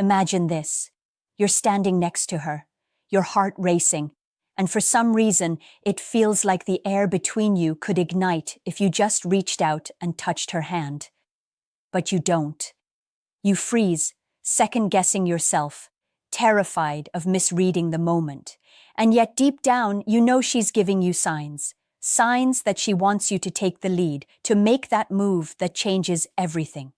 Imagine this. You're standing next to her, your heart racing, and for some reason, it feels like the air between you could ignite if you just reached out and touched her hand. But you don't. You freeze, second-guessing yourself, terrified of misreading the moment. And yet deep down, you know she's giving you signs. Signs that she wants you to take the lead, to make that move that changes everything.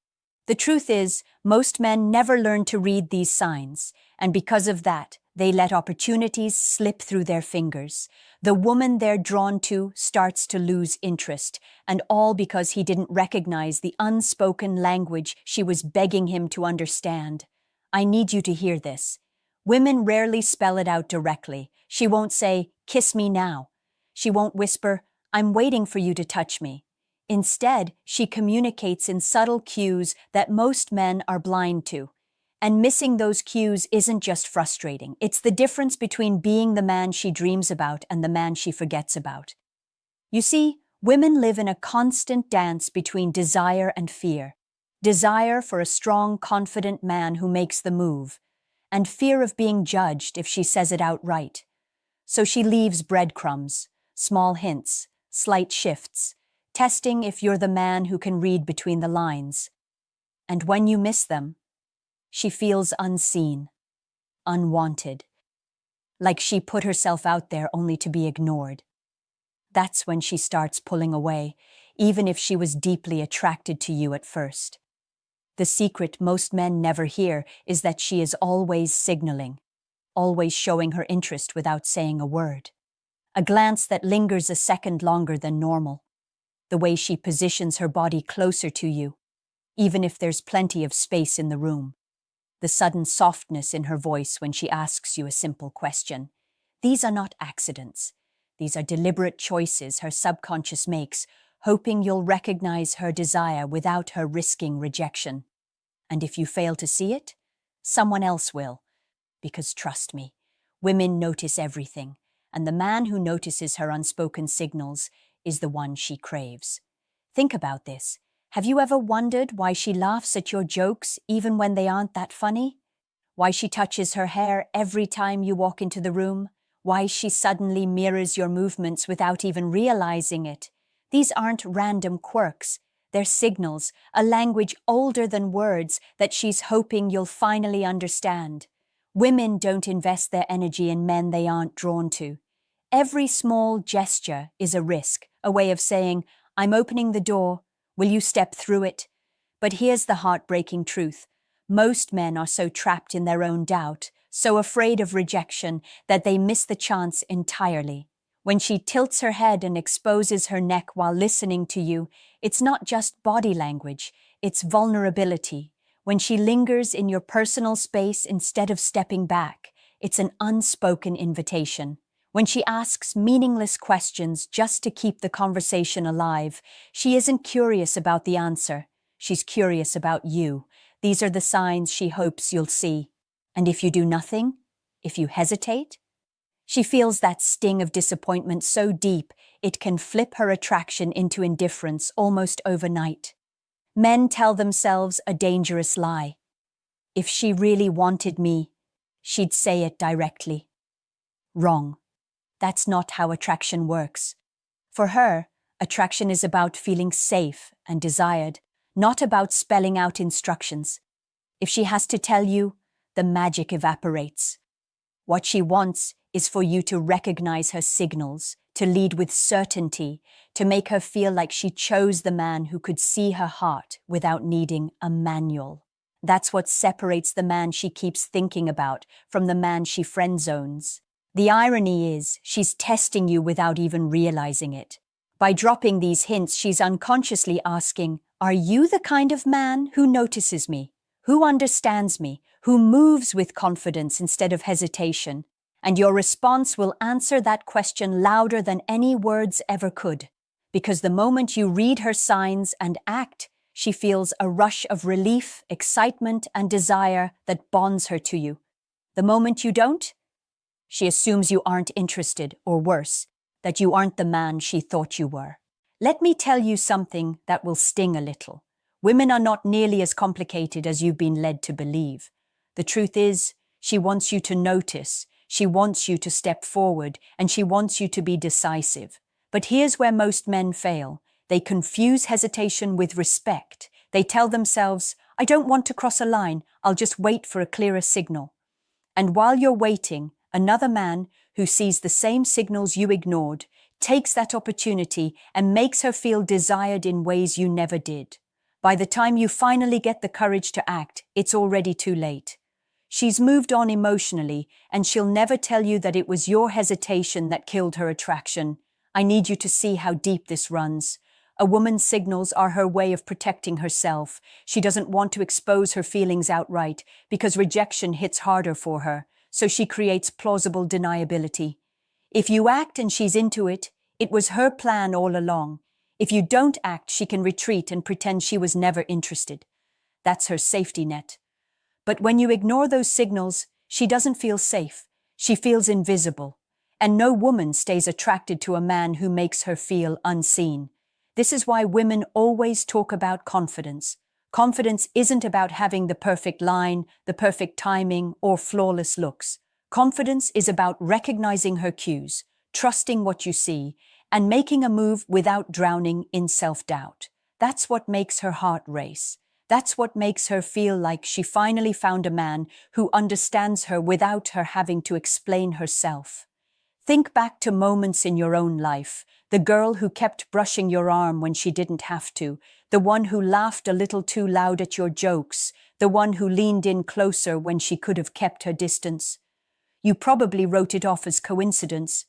The truth is, most men never learn to read these signs, and because of that, they let opportunities slip through their fingers. The woman they're drawn to starts to lose interest, and all because he didn't recognize the unspoken language she was begging him to understand. I need you to hear this. Women rarely spell it out directly. She won't say, "Kiss me now." She won't whisper, "I'm waiting for you to touch me." Instead, she communicates in subtle cues that most men are blind to. And missing those cues isn't just frustrating. It's the difference between being the man she dreams about and the man she forgets about. You see, women live in a constant dance between desire and fear. Desire for a strong, confident man who makes the move, and fear of being judged if she says it outright. So she leaves breadcrumbs, small hints, slight shifts, testing if you're the man who can read between the lines. And when you miss them, she feels unseen, unwanted, like she put herself out there only to be ignored. That's when she starts pulling away, even if she was deeply attracted to you at first. The secret most men never hear is that she is always signaling, always showing her interest without saying a word. A glance that lingers a second longer than normal. The way she positions her body closer to you, even if there's plenty of space in the room. The sudden softness in her voice when she asks you a simple question. These are not accidents. These are deliberate choices her subconscious makes, hoping you'll recognize her desire without her risking rejection. And if you fail to see it, someone else will. Because trust me, women notice everything, and the man who notices her unspoken signals is the one she craves. Think about this. Have you ever wondered why she laughs at your jokes even when they aren't that funny? Why she touches her hair every time you walk into the room? Why she suddenly mirrors your movements without even realizing it? These aren't random quirks. They're signals, a language older than words that she's hoping you'll finally understand. Women don't invest their energy in men they aren't drawn to. Every small gesture is a risk, a way of saying, "I'm opening the door. Will you step through it?" But here's the heartbreaking truth. Most men are so trapped in their own doubt, so afraid of rejection, that they miss the chance entirely. When she tilts her head and exposes her neck while listening to you, it's not just body language, it's vulnerability. When she lingers in your personal space instead of stepping back, it's an unspoken invitation. When she asks meaningless questions just to keep the conversation alive, she isn't curious about the answer. She's curious about you. These are the signs she hopes you'll see. And if you do nothing, if you hesitate, she feels that sting of disappointment so deep it can flip her attraction into indifference almost overnight. Men tell themselves a dangerous lie. If she really wanted me, she'd say it directly. Wrong. That's not how attraction works. For her, attraction is about feeling safe and desired, not about spelling out instructions. If she has to tell you, the magic evaporates. What she wants is for you to recognize her signals, to lead with certainty, to make her feel like she chose the man who could see her heart without needing a manual. That's what separates the man she keeps thinking about from the man she friend-zones. The irony is, she's testing you without even realizing it. By dropping these hints, she's unconsciously asking, "Are you the kind of man who notices me, who understands me, who moves with confidence instead of hesitation?" And your response will answer that question louder than any words ever could. Because the moment you read her signs and act, she feels a rush of relief, excitement, and desire that bonds her to you. The moment you don't, she assumes you aren't interested, or worse, that you aren't the man she thought you were. Let me tell you something that will sting a little. Women are not nearly as complicated as you've been led to believe. The truth is, she wants you to notice, she wants you to step forward, and she wants you to be decisive. But here's where most men fail. They confuse hesitation with respect. They tell themselves, I don't want to cross a line, I'll just wait for a clearer signal. And while you're waiting, another man who sees the same signals you ignored takes that opportunity and makes her feel desired in ways you never did. By the time you finally get the courage to act, it's already too late. She's moved on emotionally, and she'll never tell you that it was your hesitation that killed her attraction. I need you to see how deep this runs. A woman's signals are her way of protecting herself. She doesn't want to expose her feelings outright because rejection hits harder for her, so she creates plausible deniability. If you act and she's into it, it was her plan all along. If you don't act, she can retreat and pretend she was never interested. That's her safety net. But when you ignore those signals, she doesn't feel safe. She feels invisible. And no woman stays attracted to a man who makes her feel unseen. This is why women always talk about confidence. Confidence isn't about having the perfect line, the perfect timing, or flawless looks. Confidence is about recognizing her cues, trusting what you see, and making a move without drowning in self-doubt. That's what makes her heart race. That's what makes her feel like she finally found a man who understands her without her having to explain herself. Think back to moments in your own life. The girl who kept brushing your arm when she didn't have to, the one who laughed a little too loud at your jokes, the one who leaned in closer when she could have kept her distance. You probably wrote it off as coincidence,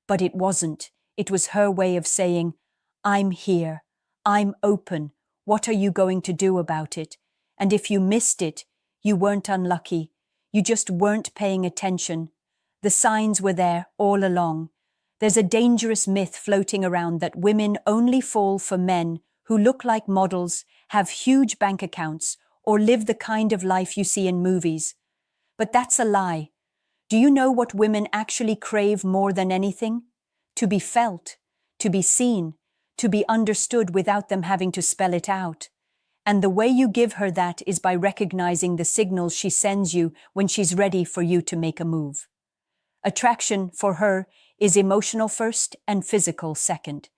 but it wasn't. It was her way of saying, I'm here, I'm open, what are you going to do about it? And if you missed it, you weren't unlucky, you just weren't paying attention. The signs were there all along. There's a dangerous myth floating around that women only fall for men who look like models, have huge bank accounts, or live the kind of life you see in movies. But that's a lie. Do you know what women actually crave more than anything? To be felt, to be seen, to be understood without them having to spell it out. And the way you give her that is by recognizing the signals she sends you when she's ready for you to make a move. Attraction, for her, is emotional first and physical second.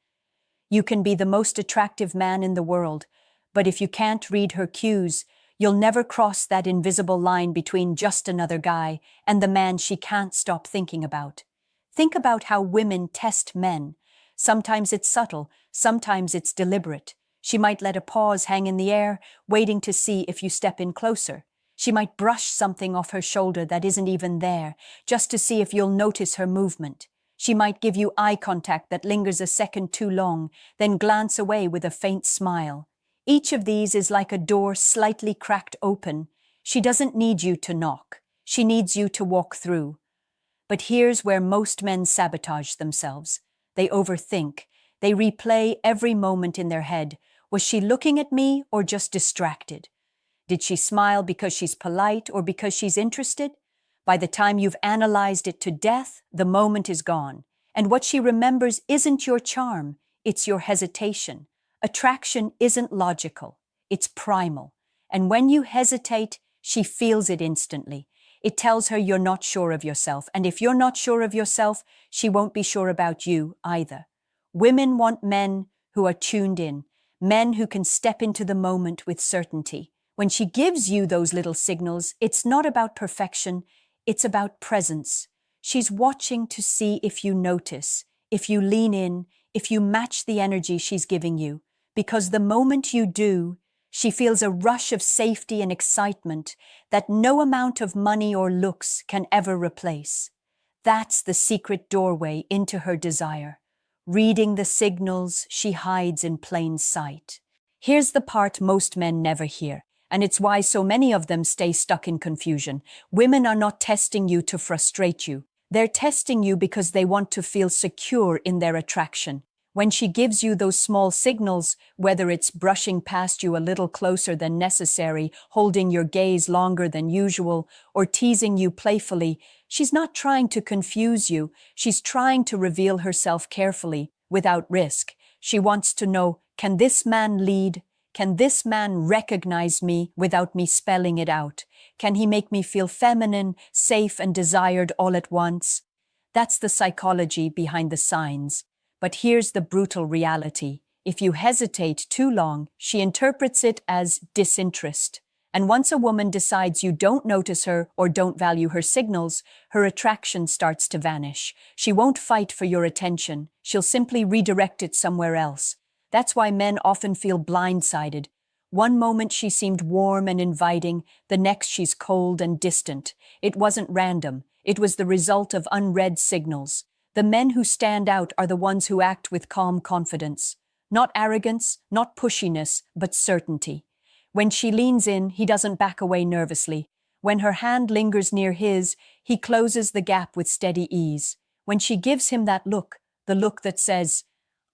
You can be the most attractive man in the world, but if you can't read her cues, you'll never cross that invisible line between just another guy and the man she can't stop thinking about. Think about how women test men. Sometimes it's subtle, sometimes it's deliberate. She might let a pause hang in the air, waiting to see if you step in closer. She might brush something off her shoulder that isn't even there, just to see if you'll notice her movement. She might give you eye contact that lingers a second too long, then glance away with a faint smile. Each of these is like a door slightly cracked open. She doesn't need you to knock. She needs you to walk through. But here's where most men sabotage themselves. They overthink. They replay every moment in their head. Was she looking at me or just distracted? Did she smile because she's polite or because she's interested? By the time you've analyzed it to death, the moment is gone. And what she remembers isn't your charm, it's your hesitation. Attraction isn't logical, it's primal. And when you hesitate, she feels it instantly. It tells her you're not sure of yourself. And if you're not sure of yourself, she won't be sure about you either. Women want men who are tuned in, men who can step into the moment with certainty. When she gives you those little signals, it's not about perfection, it's about presence. She's watching to see if you notice, if you lean in, if you match the energy she's giving you. Because the moment you do, she feels a rush of safety and excitement that no amount of money or looks can ever replace. That's the secret doorway into her desire, reading the signals she hides in plain sight. Here's the part most men never hear. And it's why so many of them stay stuck in confusion. Women are not testing you to frustrate you. They're testing you because they want to feel secure in their attraction. When she gives you those small signals, whether it's brushing past you a little closer than necessary, holding your gaze longer than usual, or teasing you playfully, she's not trying to confuse you. She's trying to reveal herself carefully, without risk. She wants to know, can this man lead? Can this man recognize me without me spelling it out? Can he make me feel feminine, safe, and desired all at once? That's the psychology behind the signs. But here's the brutal reality. If you hesitate too long, she interprets it as disinterest. And once a woman decides you don't notice her or don't value her signals, her attraction starts to vanish. She won't fight for your attention. She'll simply redirect it somewhere else. That's why men often feel blindsided. One moment she seemed warm and inviting, the next she's cold and distant. It wasn't random. It was the result of unread signals. The men who stand out are the ones who act with calm confidence. Not arrogance, not pushiness, but certainty. When she leans in, he doesn't back away nervously. When her hand lingers near his, he closes the gap with steady ease. When she gives him that look, the look that says,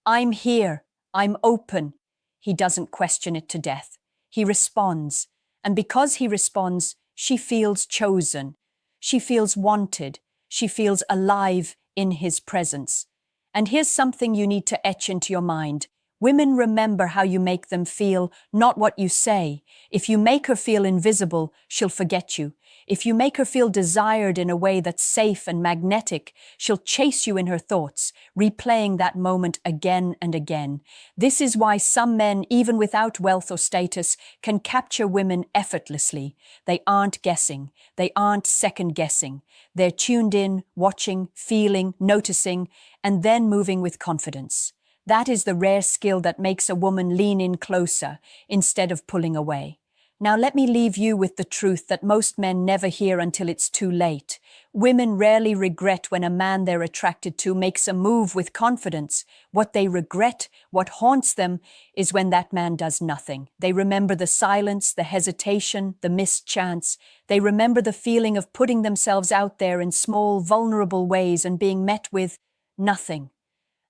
"I'm here, I'm open," he doesn't question it to death. He responds. And because he responds, she feels chosen. She feels wanted. She feels alive in his presence. And here's something you need to etch into your mind. Women remember how you make them feel, not what you say. If you make her feel invisible, she'll forget you. If you make her feel desired in a way that's safe and magnetic, she'll chase you in her thoughts, replaying that moment again and again. This is why some men, even without wealth or status, can capture women effortlessly. They aren't guessing. They aren't second-guessing. They're tuned in, watching, feeling, noticing, and then moving with confidence. That is the rare skill that makes a woman lean in closer instead of pulling away. Now let me leave you with the truth that most men never hear until it's too late. Women rarely regret when a man they're attracted to makes a move with confidence. What they regret, what haunts them, is when that man does nothing. They remember the silence, the hesitation, the missed chance. They remember the feeling of putting themselves out there in small, vulnerable ways and being met with nothing.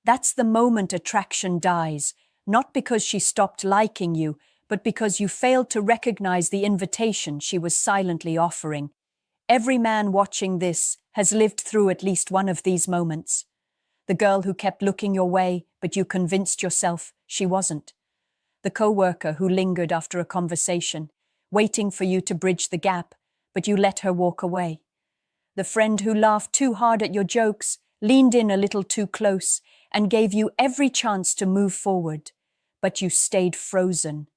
That's the moment attraction dies, not because she stopped liking you, but because you failed to recognize the invitation she was silently offering. Every man watching this has lived through at least one of these moments. The girl who kept looking your way, but you convinced yourself she wasn't. The coworker who lingered after a conversation, waiting for you to bridge the gap, but you let her walk away. The friend who laughed too hard at your jokes, leaned in a little too close, and gave you every chance to move forward, but you stayed frozen.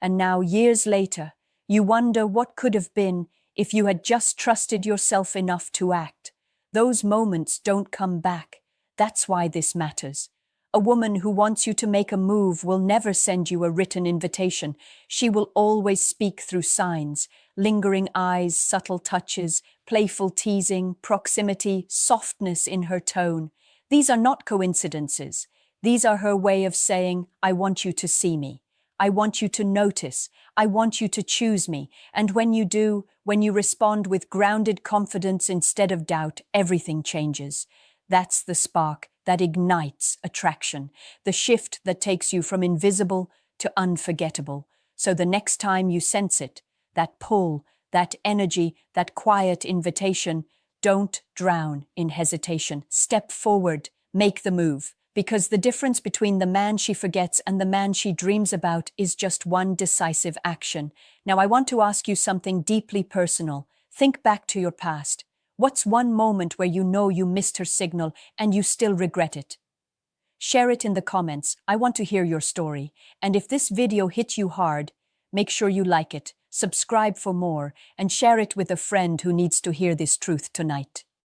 And now, years later, you wonder what could have been if you had just trusted yourself enough to act. Those moments don't come back. That's why this matters. A woman who wants you to make a move will never send you a written invitation. She will always speak through signs, lingering eyes, subtle touches, playful teasing, proximity, softness in her tone. These are not coincidences. These are her way of saying, "I want you to see me. I want you to notice. I want you to choose me." And when you do, when you respond with grounded confidence instead of doubt, everything changes. That's the spark that ignites attraction, the shift that takes you from invisible to unforgettable. So the next time you sense it, that pull, that energy, that quiet invitation, don't drown in hesitation. Step forward, make the move, because the difference between the man she forgets and the man she dreams about is just one decisive action. Now I want to ask you something deeply personal. Think back to your past. What's one moment where you know you missed her signal and you still regret it? Share it in the comments. I want to hear your story. And if this video hit you hard, make sure you like it, subscribe for more, and share it with a friend who needs to hear this truth tonight.